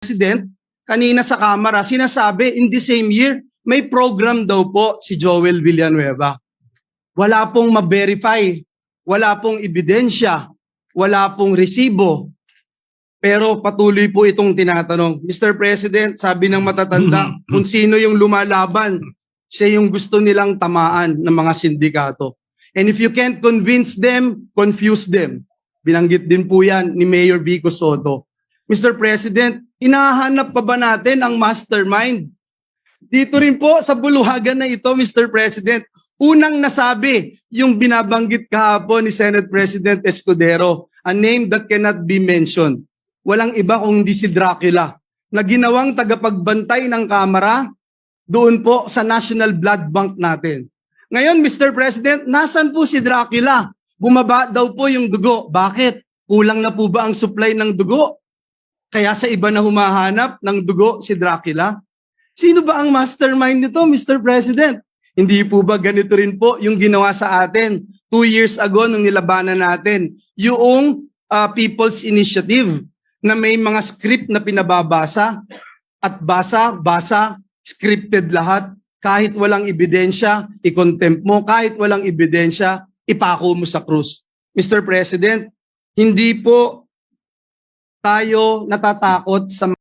President, kanina sa Kamara, sinasabi in the same year, may program daw po si Joel Villanueva. Wala pong ma-verify, wala pong ebidensya, wala pong resibo. Pero patuloy po itong tinatanong. Mr. President, sabi ng matatanda, kung sino yung lumalaban, siya yung gusto nilang tamaan ng mga sindikato. And if you can't convince them, confuse them. Binanggit din po yan ni Mayor Vico Soto. Mr. President, hinahanap pa ba natin ang mastermind? Dito rin po sa buluhagan na ito, Mr. President, unang nasabi yung binabanggit kahapon ni Senate President Escudero, a name that cannot be mentioned. Walang iba kung hindi si Dracula, na ginawang tagapagbantay ng Kamara doon po sa National Blood Bank natin. Ngayon, Mr. President, nasan po si Dracula? Bumaba daw po yung dugo. Bakit? Kulang na po ba ang supply ng dugo? Kaya sa iba na humahanap ng dugo si Dracula? Sino ba ang mastermind nito, Mr. President? Hindi po ba ganito rin po yung ginawa sa atin 2 years ago nung nilabanan natin yung People's Initiative na may mga script na pinababasa at basa, scripted lahat. Kahit walang ebidensya, i-contempt mo. Kahit walang ebidensya, ipako mo sa krus. Mr. President, hindi po tayo natatakot sa